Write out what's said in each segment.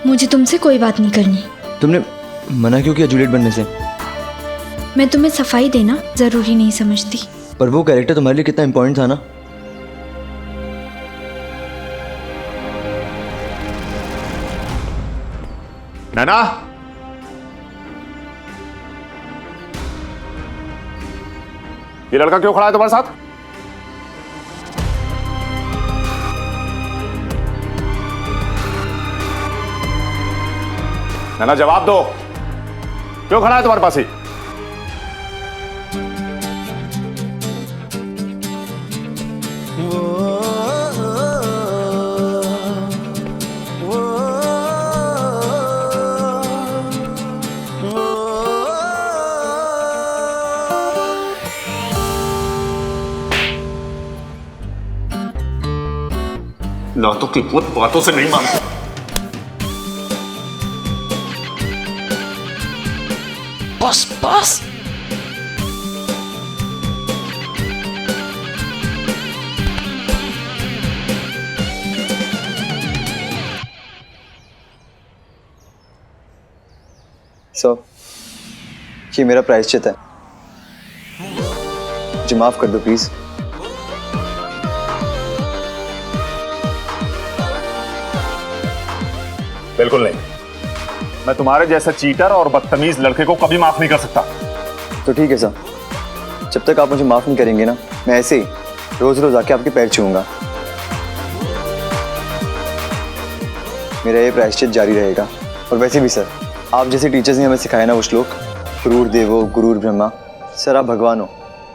मुझे तुमसे कोई बात नहीं करनी। तुमने मना क्यों किया जूलियट बनने से? मैं तुम्हें सफाई देना जरूरी नहीं समझती। पर वो कैरेक्टर तुम्हारे लिए कितना इम्पोर्टेंट था ना। नैना, ये लड़का क्यों खड़ा है तुम्हारे साथ? नैना जवाब दो, क्यों खड़ा है तुम्हारे पास ही? लातों की कुत बातों से नहीं मानता। बस बस। ये मेरा प्रायश्चित है, मुझे माफ कर दो प्लीज। बिल्कुल नहीं, मैं तुम्हारे जैसा चीटर और बदतमीज लड़के को कभी माफ नहीं कर सकता। तो ठीक है सर, जब तक आप मुझे माफ नहीं करेंगे ना, मैं ऐसे ही रोज रोज आके आपके पैर छूऊंगा। मेरा ये प्रायश्चित जारी रहेगा। और वैसे भी सर, आप जैसे टीचर्स ने हमें सिखाया ना वो श्लोक, गुरुर देवो गुरुर ब्रह्मा, सर आप भगवान हो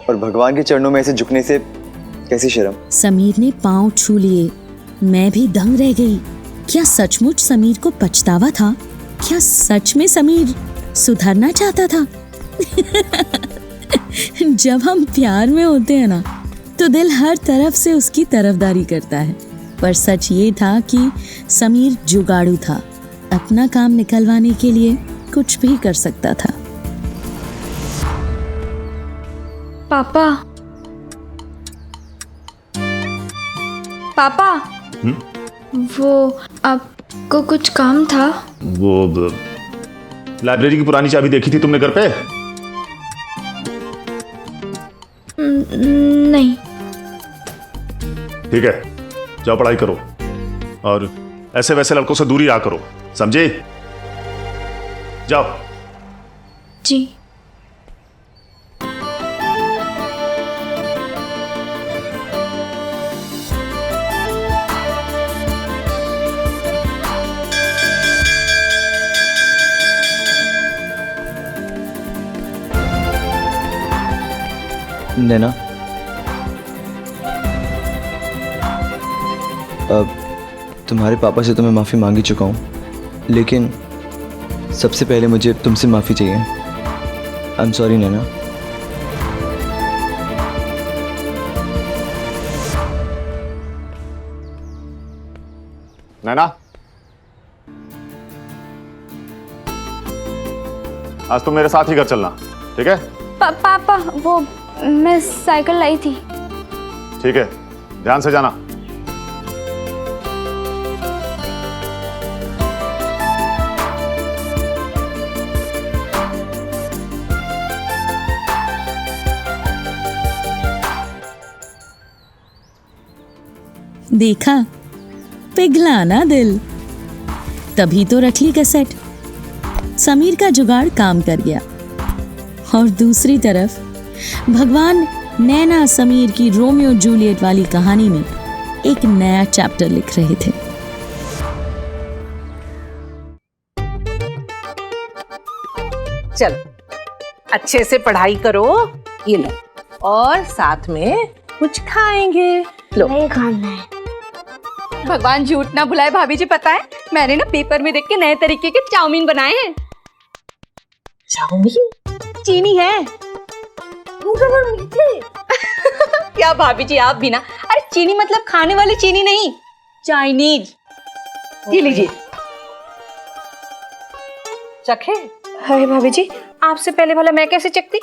और भगवान के चरणों में ऐसे झुकने से कैसी शर्म। समीर ने पांव छू लिए। मैं भी दंग रह गई। क्या सचमुच समीर को पछतावा था? क्या सच में समीर सुधरना चाहता था? जब हम प्यार में होते हैं ना, तो दिल हर तरफ से उसकी तरफदारी करता है। पर सच ये था कि समीर जुगाड़ू था, अपना काम निकलवाने के लिए कुछ भी कर सकता था। पापा, पापा, वो आपको कुछ काम था? वो लाइब्रेरी की पुरानी चाबी देखी थी तुमने घर पे? नहीं। ठीक है, जाओ पढ़ाई करो और ऐसे वैसे लड़कों से दूरी रहा करो, समझे? जाओ। जी। नैना, अब तुम्हारे पापा से तो मैं माफ़ी मांग ही चुका हूँ, लेकिन सबसे पहले मुझे तुमसे माफ़ी चाहिए। आई एम सॉरी नैना। नैना, आज तुम मेरे साथ ही घर चलना, ठीक है? पापा, वो मैं साइकिल लाई थी। ठीक है, ध्यान से जाना। देखा, पिघला ना दिल। तभी तो रख ली कैसेट। समीर का जुगाड़ काम कर गया। और दूसरी तरफ भगवान नैना समीर की रोमियो जूलियट वाली कहानी में एक नया चैप्टर लिख रहे थे। चलो अच्छे से पढ़ाई करो, ये लो, और साथ में कुछ खाएंगे। लो। नहीं खाना है। भगवान झूठ ना बुलाए भाभी जी, पता है मैंने ना पेपर में देख के नए तरीके के चाउमीन बनाए हैं। चाउमीन? चीनी है। क्या भाभी जी आप भी ना, अरे चीनी मतलब खाने वाली चीनी नहीं, चाइनीज। ये लीजिए। चखे? अरे भाभी जी, आपसे पहले भला मैं कैसे चखती?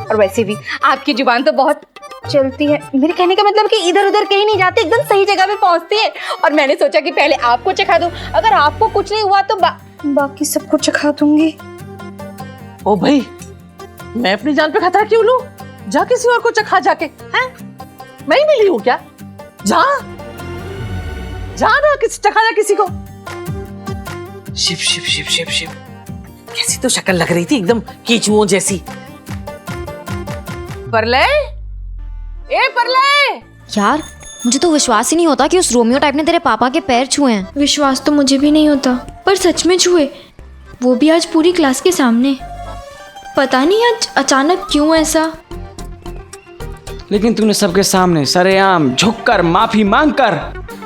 और वैसे भी आपकी जुबान तो बहुत चलती है। मेरे कहने का मतलब कि इधर उधर कहीं नहीं जाती, एकदम सही जगह पे पहुंचती है। और मैंने सोचा कि पहले आपको चखा दूं, अगर आपको कुछ नहीं हुआ तो बाकी सबको चखा दूंगी। ओ भाई, मैं अपनी जान पे खतरा क्यों लूं? जा किसी और को चखा जाके, हैं? मैं ही मिली हूं क्या? जा जा ना, चखा जा किसी को। शिव शिव शिव शिव शिव, कैसी तो शक्ल लग रही थी, एकदम कीचुओं जैसी। परलय, ए परलय! यार मुझे तो विश्वास ही नहीं होता कि उस रोमियो टाइप ने तेरे पापा के पैर छुए हैं। विश्वास तो मुझे भी नहीं होता, पर सच में छुए, वो भी आज पूरी क्लास के सामने। पता नहीं आज अचानक क्यों ऐसा। लेकिन तूने सबके सामने सरेआम झुककर माफी मांगकर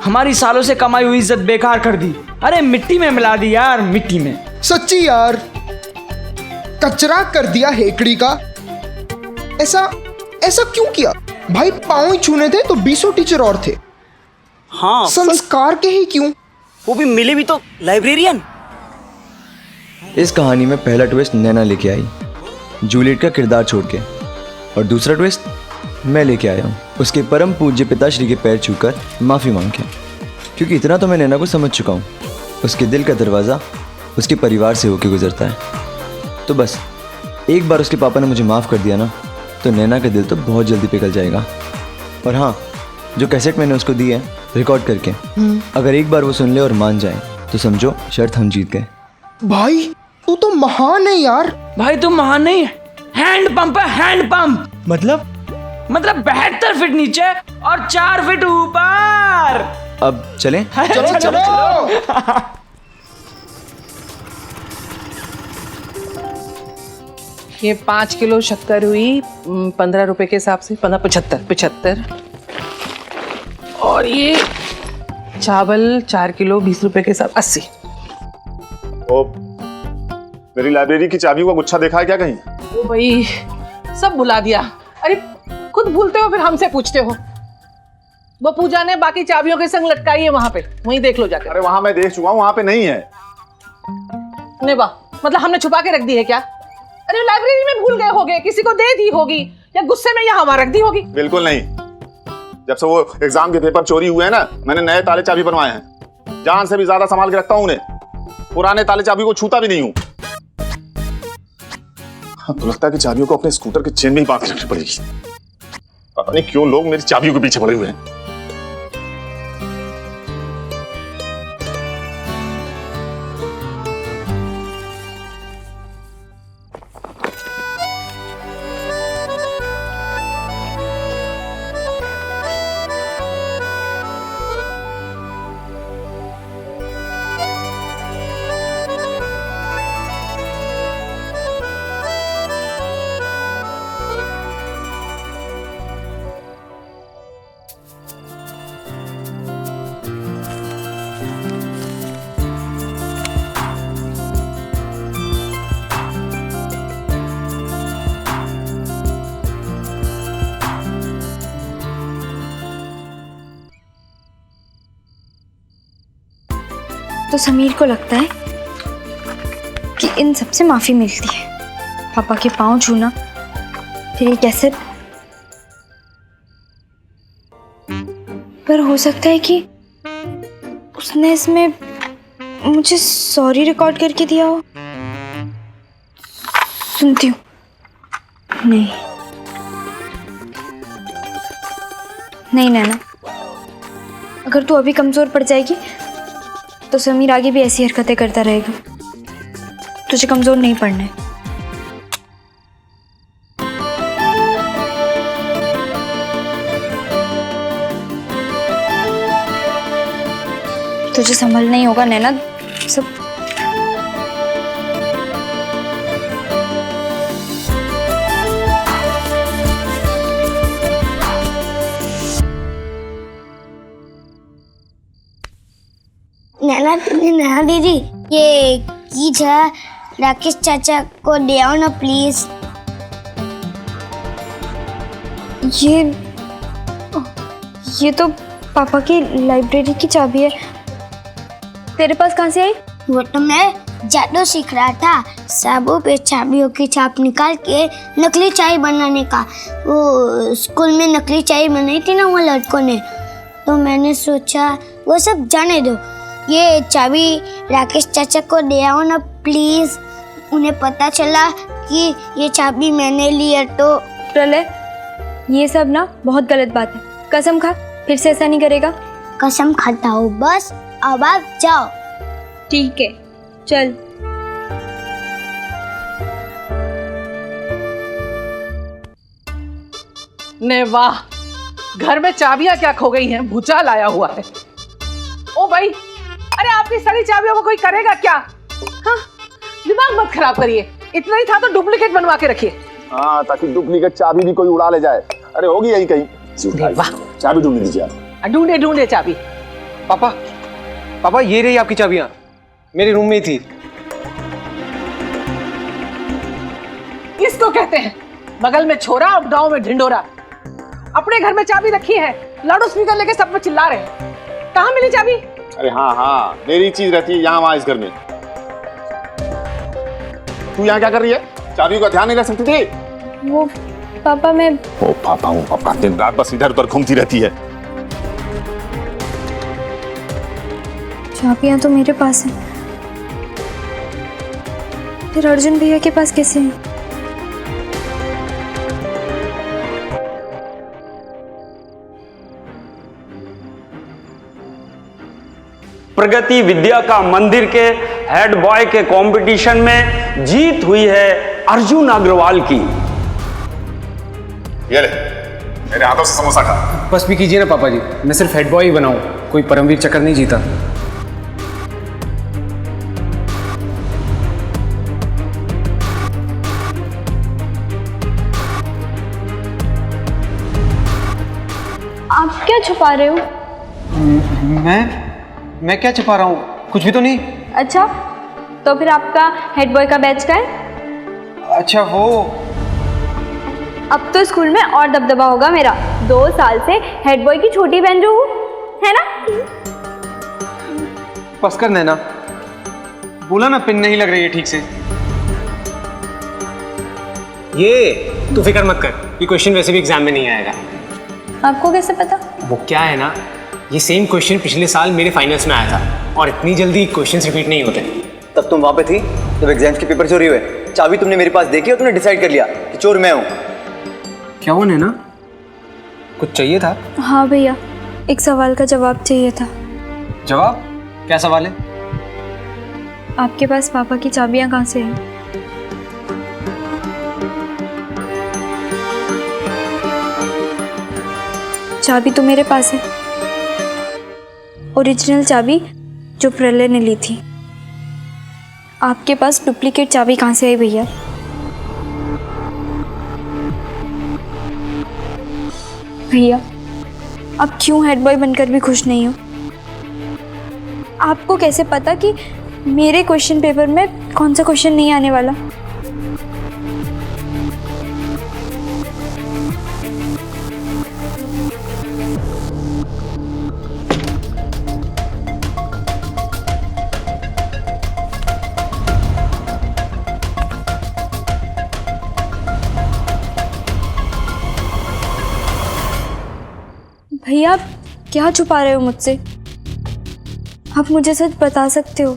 हमारी सालों से कमाई हुई इज्जत बेकार कर दी। अरे मिट्टी में मिला दी यार, मिट्टी में। सच्ची यार, कचरा कर दिया हेकड़ी का। ऐसा क्यों किया भाई? पाँव ही छूने थे तो 20 टीचर और थे। हाँ, संस्कार के ही क्यों? वो भी मिले भी तो लाइब्रेरियन। इस कहानी में पहला ट्विस्ट नैना लेके आई, जूलियट का किरदार छोड़ के, और दूसरा ट्विस्ट मैं लेके आया हूँ, उसके परम पूज्य पिताश्री के पैर छूकर माफ़ी मांग के। क्योंकि इतना तो मैं नैना को समझ चुका हूँ, उसके दिल का दरवाज़ा उसके परिवार से होके गुजरता है। तो बस एक बार उसके पापा ने मुझे माफ़ कर दिया ना, तो नैना का दिल तो बहुत जल्दी पिघल जाएगा। और हाँ, जो कैसेट मैंने उसको दी है रिकॉर्ड करके, अगर एक बार वो सुन ले और मान जाए तो समझो शर्त हम जीत गए। भाई तू तो महान है यार। भाई तुम महान नहीं है, हैंड पंप है, हैंड पंप। मतलब 72 फीट नीचे और 4 फीट ऊपर। अब चलें? चलो चलो। ये 5 किलो शक्कर हुई 15 रुपए के हिसाब से, 75। और ये चावल 4 किलो 20 रुपए के हिसाब 80। ओ, मेरी लाइब्रेरी की चाबियों का गुच्छा देखा है क्या कहीं? ओ भाई, सब भुला दिया। अरे खुद भूलते हो फिर हमसे पूछते हो। वो पूजा ने बाकी चाबियों के संग लटकाई है वहां पे, वहीं देख लो जाकर। अरे वहां मैं देख चुका हूं, वहां पे नहीं है। नहीं वाह, मतलब हमने छुपा के रख दी है क्या? अरे लाइब्रेरी में भूल गए होगे, किसी को दे दी होगी, या गुस्से में यहाँ रख दी होगी। बिल्कुल नहीं। जब से वो एग्जाम के पेपर चोरी हुए हैं ना, मैंने नए ताले चाबी बनवाए हैं। जान से भी ज्यादा संभाल के रखता हूं उन्हें। पुराने ताले चाबी को छूता भी नहीं हूं। हाँ, तो लगता है कि चाबियों को अपने स्कूटर के चेन में ही बांध के रखनी पड़ेगी। पता नहीं क्यों लोग मेरी चाबियों के पीछे पड़े हुए हैं। तो समीर को लगता है कि इन सबसे माफी मिलती है। पापा के पाँव छूना, फिर ये कैसेट। पर हो सकता है कि उसने इसमें मुझे सॉरी रिकॉर्ड करके दिया हो। सुनती हूँ। नहीं नैना, अगर तू अभी कमजोर पड़ जाएगी तो समीर आगे भी ऐसी हरकतें करता रहेगा। तुझे कमजोर नहीं पड़ना है। तुझे संभलना ही होगा नैना। सब नैना दीदी, ये कीज है, राकेश चाचा को दे आओ ना प्लीज। ये तो पापा की लाइब्रेरी की चाबी है। तेरे पास कहाँ से आई? वो तो मैं जादू सीख रहा था, साबु पे चाबियों की छाप निकाल के नकली चाय बनाने का। वो स्कूल में नकली चाय बनाई थी ना वो लड़कों ने, तो मैंने सोचा वो सब जाने दो, ये चाबी राकेश चाचा को दे आओ ना प्लीज। उन्हें पता चला कि ये चाबी मैंने ली है तो। प्रलय, ये सब ना बहुत गलत बात है। कसम खा फिर से ऐसा नहीं करेगा। कसम खाता हूँ, बस अब आप जाओ। ठीक है, चल। ने वाह, घर में चाबियां क्या खो गई हैं, भूचाल आया हुआ है। ओ भाई, अरे आपकी सारी चाबियों को कोई करेगा क्या? हाँ, दिमाग मत खराब करिए, इतना ही था तो डुप्लीकेट बनवा के रखिए। हाँ, ताकि डुप्लीकेट चाबी भी कोई उड़ा ले जाए। अरे होगी यही कहीं। वाह, चाबी ढूंढ दीजिए आप। ढूंढे ढूंढे चाबी। पापा, पापा ये रही आपकी चाबियां, मेरे रूम में ही थी। इसको कहते हैं बगल में छोरा और गांव में ढिंडोरा। अपने घर में चाबी रखी है, लाउड स्पीकर लेके सब में चिल्ला रहे हैं। कहाँ मिली चाबी? अरे हाँ हाँ, मेरी चीज रहती है यहाँ वहाँ इस घर में। तू यहाँ क्या कर रही है? चाबी का ध्यान नहीं रख सकती थी? वो पापा, मैं ओ पापा हूँ, पापा दिन रात बस इधर उधर घूमती रहती है। चाबियां तो मेरे पास हैं, फिर अर्जुन भैया के पास कैसे हैं? प्रगति विद्या का मंदिर के हेड बॉय के कंपटीशन में जीत हुई है अर्जुन अग्रवाल की। ये ले, मेरे हाथों से समोसा खा। बस भी कीजिए ना पापा जी, मैं सिर्फ हेड बॉय ही बनाऊं, कोई परमवीर चक्कर नहीं जीता। आप क्या छुपा रहे हो? मैं क्या छुपा रहा हूँ? कुछ भी तो नहीं। अच्छा, तो फिर आपका हेड बॉय का बैच का है? अच्छा वो, अब तो स्कूल में और दबदबा होगा मेरा। 2 साल से हेड बॉय की छोटी बहन जो हूँ, है ना? बस कर नैना, बोला ना पिन नहीं लग रही है ठीक से। ये तू फिक्र मत कर, ये क्वेश्चन वैसे भी एग्जाम में नहीं आएगा। आपको कैसे पता? वो क्या है ना, ये सेम क्वेश्चन पिछले साल मेरे फाइनल्स में आया था और इतनी जल्दी क्वेश्चंस रिपीट नहीं होते। तब तुम वहाँ पे थी जब एग्जाम्स के पेपर चोरी हुए। चाबी तुमने मेरे पास देखी और तुमने डिसाइड कर लिया कि चोर मैं हूँ। क्या वो नैना, कुछ चाहिए था? हाँ भैया, एक सवाल का जवाब चाहिए था। जवाब? क्या सवाल है? आपके पास पापा की चाबियां कहाँ से हैं? चाबी तो मेरे पास है, ओरिजिनल चाबी जो प्रलय ने ली थी। आपके पास डुप्लीकेट चाबी कहाँ से आई भैया? भैया, आप क्यों हेड बॉय बनकर भी खुश नहीं हो? आपको कैसे पता कि मेरे क्वेश्चन पेपर में कौन सा क्वेश्चन नहीं आने वाला? भैया, आप क्या छुपा रहे हो मुझसे? आप मुझे सच बता सकते हो?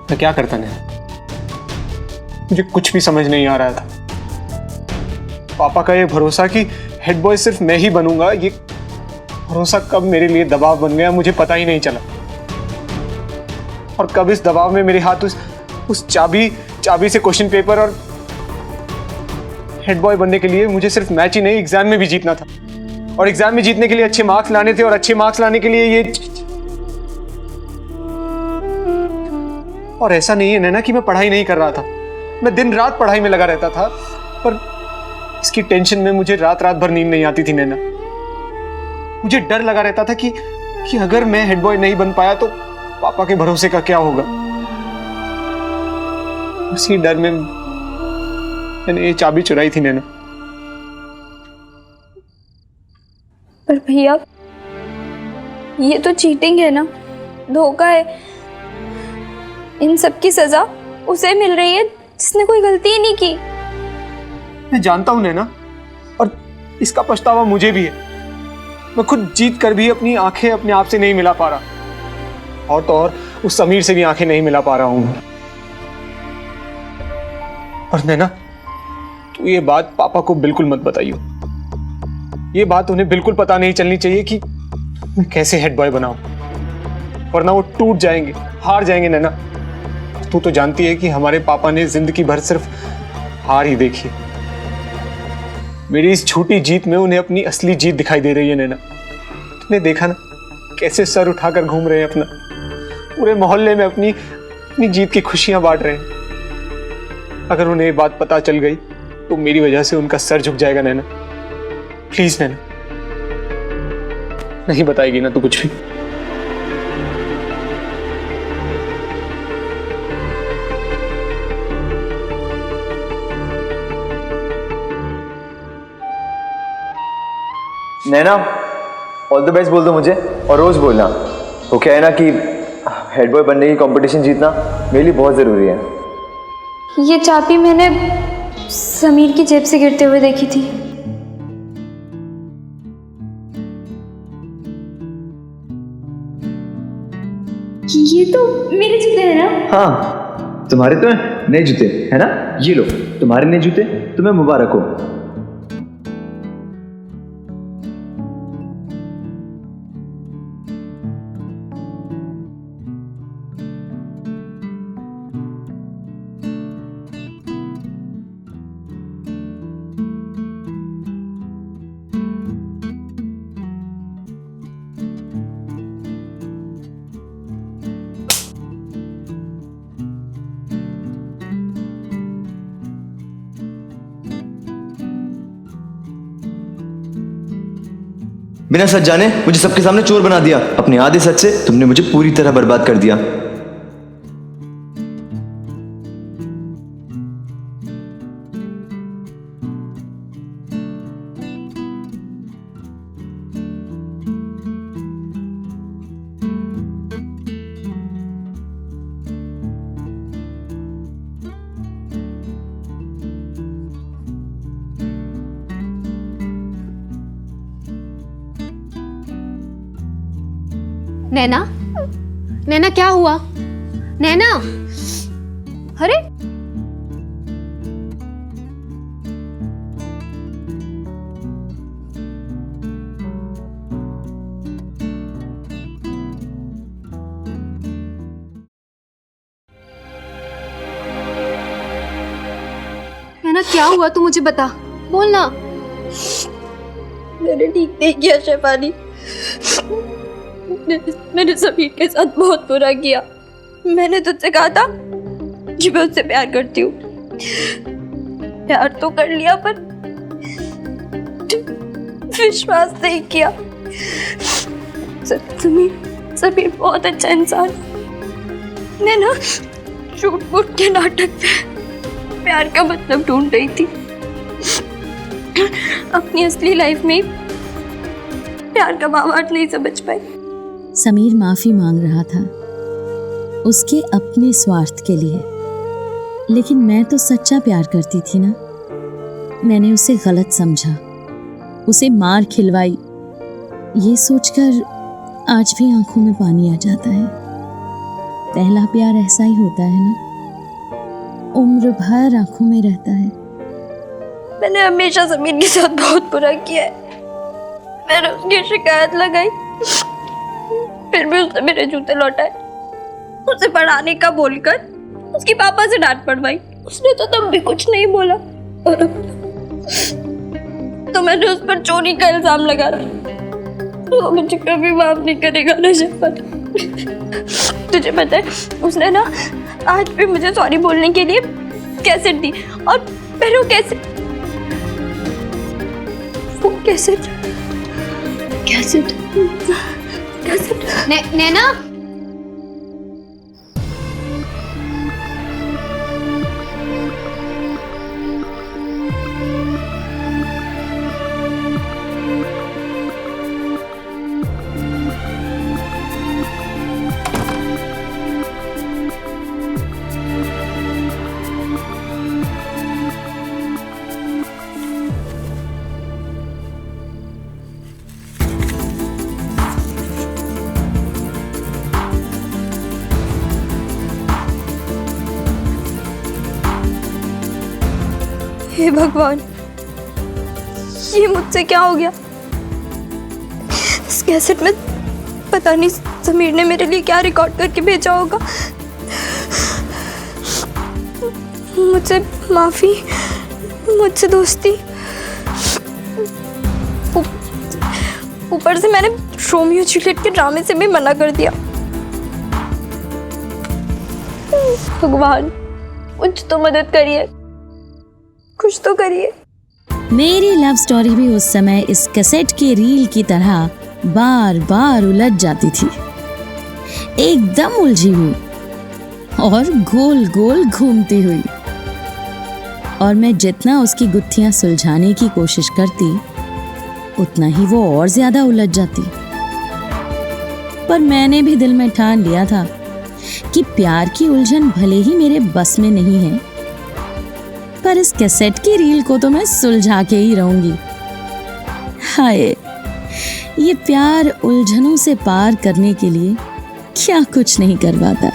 तो क्या करता नहीं, मुझे कुछ भी समझ नहीं आ रहा था। पापा का ये भरोसा कि हेड बॉय सिर्फ मैं ही बनूंगा, ये भरोसा कब मेरे लिए दबाव बन गया मुझे पता ही नहीं चला। और कब इस दबाव में मेरे हाथ उस चाबी से क्वेश्चन पेपर और हेड बॉय बनने के लिए मुझे सिर्फ मैच ही नहीं एग्जाम में भी जीतना था। और एग्जाम में जीतने के लिए अच्छे मार्क्स लाने थे और अच्छे मार्क्स लाने के लिए ये। और ऐसा नहीं है नैना कि मैं पढ़ाई नहीं कर रहा था, मैं दिन रात पढ़ाई में लगा रहता था, पर इसकी टेंशन में मुझे रात रात भर नींद नहीं आती थी नैना। मुझे डर लगा रहता था कि अगर मैं हेड बॉय नहीं बन पाया तो पापा के भरोसे का क्या होगा। उसी डर में मैंने ये चाबी चुराई थी नैना। पर भैया, ये तो चीटिंग है ना, धोखा है। इन सब की सजा उसे मिल रही है जिसने कोई गलती ही नहीं की। मैं जानता हूं नैना, और इसका पछतावा मुझे भी है। मैं खुद जीत कर भी अपनी आंखें अपने आप से नहीं मिला पा रहा, और तो और उस समीर से भी आंखें नहीं मिला पा रहा हूं। और नैना, तू ये बात पापा को बिल्कुल मत बताइयो। ये बात उन्हें बिल्कुल पता नहीं चलनी चाहिए कि मैं कैसे हेड बॉय बनाऊं, वरना वो टूट जाएंगे, हार जाएंगे। नैना, तू तो जानती है कि हमारे पापा ने जिंदगी भर सिर्फ हार ही देखी। मेरी इस छोटी जीत में उन्हें अपनी असली जीत दिखाई दे रही है। नैना, तुमने देखा ना कैसे सर उठाकर घूम रहे हैं, अपना पूरे मोहल्ले में अपनी जीत की खुशियां बांट रहे हैं। अगर उन्हें ये बात पता चल गई तो मेरी वजह से उनका सर झुक जाएगा। नैना प्लीज नैना, नहीं बताएगी ना तू कुछ भी? नैना, ऑल द बेस्ट बोल दो मुझे, और रोज बोलना। वो क्या है ना कि हेड बॉय बनने की कंपटीशन जीतना मेरे लिए बहुत ज़रूरी है। ये चाबी मैंने समीर की जेब से गिरते हुए देखी थी। ये तो मेरे जूते हैं ना? हाँ, तुम्हारे तो नए जूते है ना? ये लो, तुम्हारे नए जूते, तुम्हें मुबारक हो। बिना सच जाने मुझे सबके सामने चोर बना दिया। अपने आधे सच से तुमने मुझे पूरी तरह बर्बाद कर दिया। नैना, नैना क्या हुआ? नैना, अरे नैना क्या हुआ? तू मुझे बता, बोलना। मैंने ठीक नहीं किया शेफाली। मैंने समीर के साथ बहुत बुरा किया। मैंने तुझसे कहा था कि मैं उससे प्यार करती हूँ। प्यार तो कर लिया पर विश्वास नहीं किया। समीर बहुत अच्छा इंसान है। मैं ना झूठ मूठ के नाटक में प्यार का मतलब ढूंढ रही थी। अपनी असली लाइफ में प्यार का भावार्थ नहीं समझ पाई। समीर माफी मांग रहा था उसके अपने स्वार्थ के लिए, लेकिन मैं तो सच्चा प्यार करती थी ना। मैंने उसे गलत समझा, उसे मार खिलवाई। ये सोचकर आज भी आंखों में पानी आ जाता है। पहला प्यार ऐसा ही होता है ना, उम्र भर आंखों में रहता है। मैंने हमेशा समीर के साथ बहुत बुरा किया है। मैंने उसकी शिकायत लगाई, फिर भी उसने मेरे जूते लौटाए। उसे पढ़ाने का बोलकर उसके पापा से डांट पड़वाई। उसने तो तब भी कुछ नहीं बोला, और तो मैंने उस पर चोरी का इल्जाम लगा दिया। वो मुझे कभी माफ नहीं करेगा ना शेफाली। तुझे पता है उसने ना आज भी मुझे सॉरी बोलने के लिए कैसेट दी, और फिर वो कैसेट नैना, हे भगवान, ये मुझसे क्या हो गया? इस कैसेट में पता नहीं समीर ने मेरे लिए क्या रिकॉर्ड करके भेजा होगा। मुझसे माफी, मुझसे दोस्ती, ऊपर से मैंने रोमियो जूलियट के ड्रामे से भी मना कर दिया। भगवान, कुछ तो मदद करिए, कुछ तो करिए। मेरी लव स्टोरी भी उस समय इस कैसेट के रील की तरह बार बार उलझ जाती थी, एकदम उलझी हुई और गोल गोल घूमती हुई। और मैं जितना उसकी गुत्थियां सुलझाने की कोशिश करती, उतना ही वो और ज्यादा उलझ जाती। पर मैंने भी दिल में ठान लिया था कि प्यार की उलझन भले ही मेरे बस में नहीं है, पर इस कैसेट की रील को तो मैं सुलझा के ही रहूंगी। हाय, ये प्यार उलझनों से पार करने के लिए क्या कुछ नहीं करवाता।